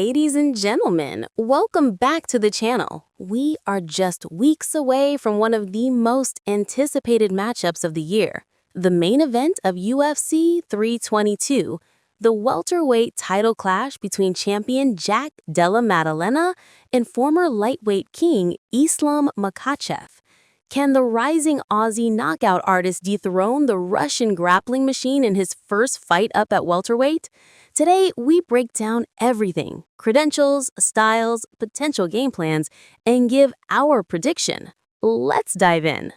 Ladies and gentlemen, welcome back to the channel. We are just weeks away from one of the most anticipated matchups of the year, the main event of UFC 322, the welterweight title clash between champion Della Maddalena and former lightweight king Islam Makhachev. Can the rising Aussie knockout artist dethrone the Russian grappling machine in his first fight up at welterweight? Today, we break down everything: credentials, styles, potential game plans, and give our prediction. Let's dive in.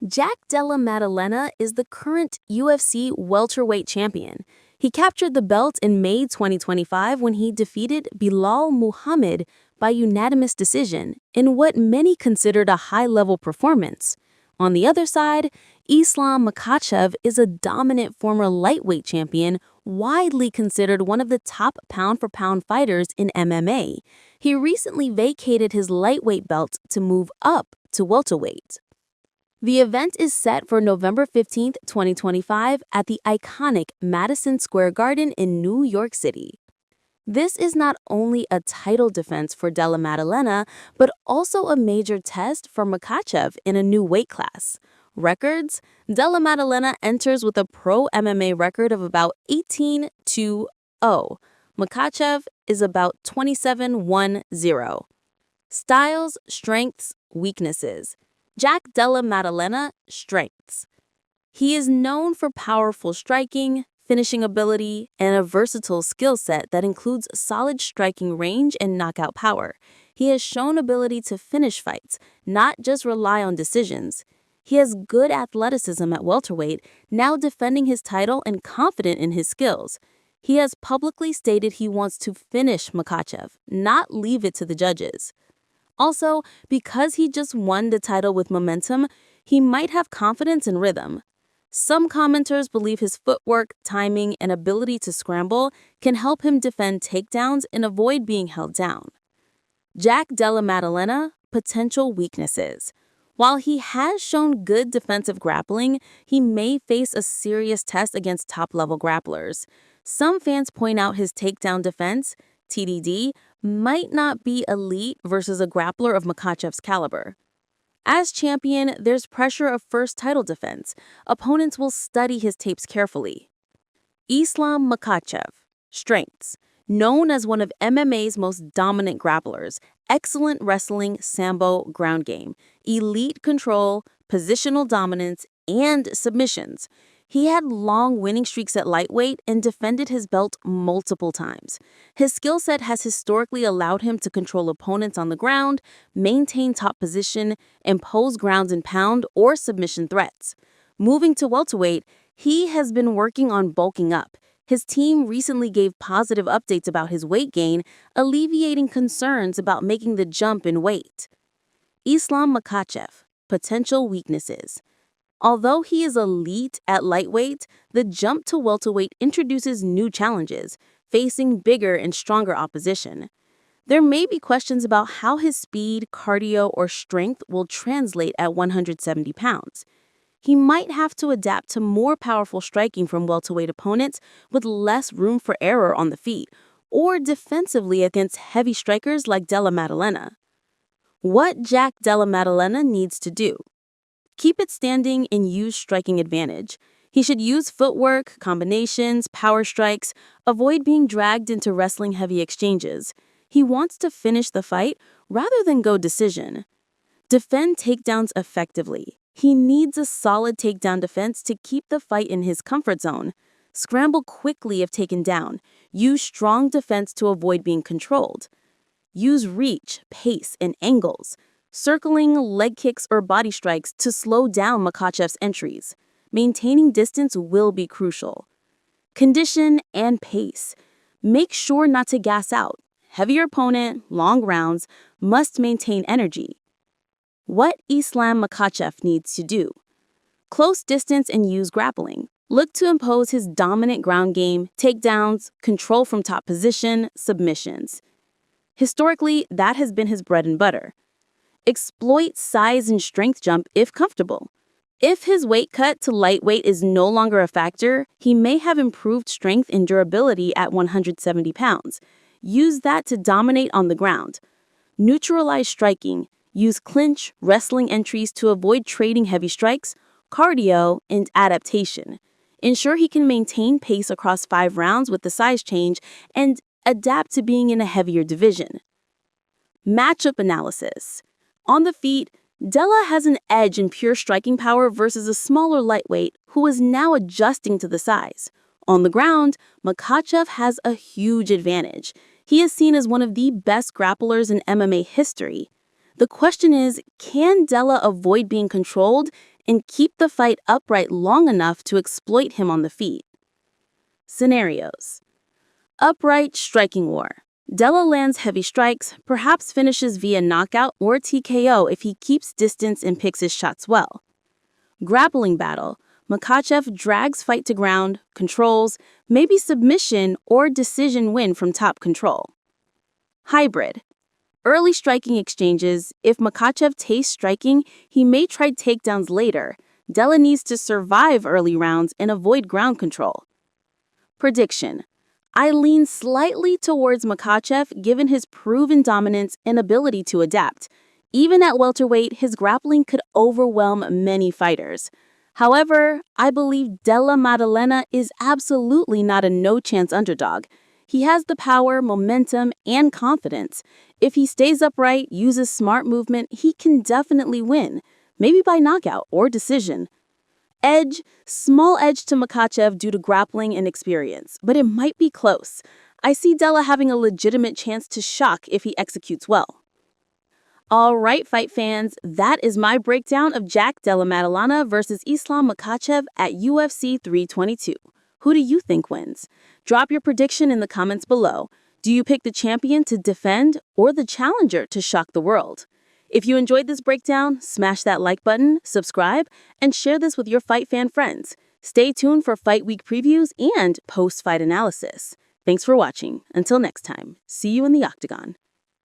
Della Maddalena is the current UFC welterweight champion. He captured the belt in May 2025 when he defeated Belal Muhammad by unanimous decision in what many considered a high-level performance. On the other side, Islam Makhachev is a dominant former lightweight champion, widely considered one of the top pound-for-pound fighters in MMA. He recently vacated his lightweight belt to move up to welterweight. The event is set for November 15, 2025 at the iconic Madison Square Garden in New York City. This is not only a title defense for Della Maddalena, but also a major test for Makhachev in a new weight class. Records: Della Maddalena enters with a pro MMA record of about 18-0. Makhachev is about 27-1-0. Styles, strengths, weaknesses. Della Maddalena, strengths. He is known for powerful striking, finishing ability, and a versatile skill set that includes solid striking range and knockout power. He has shown ability to finish fights, not just rely on decisions. He has good athleticism at welterweight, now defending his title and confident in his skills. He has publicly stated he wants to finish Makhachev, not leave it to the judges. Also, because he just won the title with momentum, he might have confidence and rhythm. Some commenters believe his footwork, timing, and ability to scramble can help him defend takedowns and avoid being held down. Della Maddalena, potential weaknesses. While he has shown good defensive grappling, he may face a serious test against top-level grapplers. Some fans point out his takedown defense, TDD, might not be elite versus a grappler of Makhachev's caliber. As champion, there's pressure of first title defense. Opponents will study his tapes carefully. Islam Makhachev, strengths. Known as one of MMA's most dominant grapplers, excellent wrestling, sambo, ground game, elite control, positional dominance, and submissions. He had long winning streaks at lightweight and defended his belt multiple times. His skill set has historically allowed him to control opponents on the ground, maintain top position, impose ground and pound or submission threats. Moving to welterweight, he has been working on bulking up. His team recently gave positive updates about his weight gain, alleviating concerns about making the jump in weight. Islam Makhachev, potential weaknesses. Although he is elite at lightweight, the jump to welterweight introduces new challenges, facing bigger and stronger opposition. There may be questions about how his speed, cardio, or strength will translate at 170 pounds. He might have to adapt to more powerful striking from welterweight opponents with less room for error on the feet, or defensively against heavy strikers like Della Maddalena. What Della Maddalena needs to do: keep it standing and use striking advantage. He should use footwork, combinations, power strikes, avoid being dragged into wrestling-heavy exchanges. He wants to finish the fight rather than go decision. Defend takedowns effectively. He needs a solid takedown defense to keep the fight in his comfort zone. Scramble quickly if taken down. Use strong defense to avoid being controlled. Use reach, pace, and angles. Circling, leg kicks, or body strikes to slow down Makhachev's entries. Maintaining distance will be crucial. Condition and pace. Make sure not to gas out. Heavier opponent, long rounds, must maintain energy. What Islam Makhachev needs to do: close distance and use grappling. Look to impose his dominant ground game, takedowns, control from top position, submissions. Historically, that has been his bread and butter. Exploit size and strength jump if comfortable. If his weight cut to lightweight is no longer a factor, he may have improved strength and durability at 170 pounds. Use that to dominate on the ground. Neutralize striking. Use clinch, wrestling entries to avoid trading heavy strikes, cardio, and adaptation. Ensure he can maintain pace across 5 rounds with the size change and adapt to being in a heavier division. Matchup analysis. On the feet, Della has an edge in pure striking power versus a smaller lightweight who is now adjusting to the size. On the ground, Makhachev has a huge advantage. He is seen as one of the best grapplers in MMA history. The question is, can Della avoid being controlled and keep the fight upright long enough to exploit him on the feet? Scenarios. Upright striking war. Della lands heavy strikes, perhaps finishes via knockout or TKO if he keeps distance and picks his shots well. Grappling battle. Makhachev drags fight to ground, controls, maybe submission or decision win from top control. Hybrid. Early striking exchanges. If Makhachev tastes striking, he may try takedowns later. Della needs to survive early rounds and avoid ground control. Prediction. I lean slightly towards Makhachev given his proven dominance and ability to adapt. Even at welterweight, his grappling could overwhelm many fighters. However, I believe Della Maddalena is absolutely not a no-chance underdog. He has the power, momentum, and confidence. If he stays upright, uses smart movement, he can definitely win, maybe by knockout or decision. Edge, small edge to Makhachev due to grappling and experience, but it might be close. I see Della having a legitimate chance to shock if he executes well. All right, fight fans, that is my breakdown of Jack Della Maddalena versus Islam Makhachev at UFC 322. Who do you think wins? Drop your prediction in the comments below. Do you pick the champion to defend or the challenger to shock the world? If you enjoyed this breakdown, smash that like button, subscribe, and share this with your fight fan friends. Stay tuned for Fight Week previews and post-fight analysis. Thanks for watching. Until next time, see you in the octagon.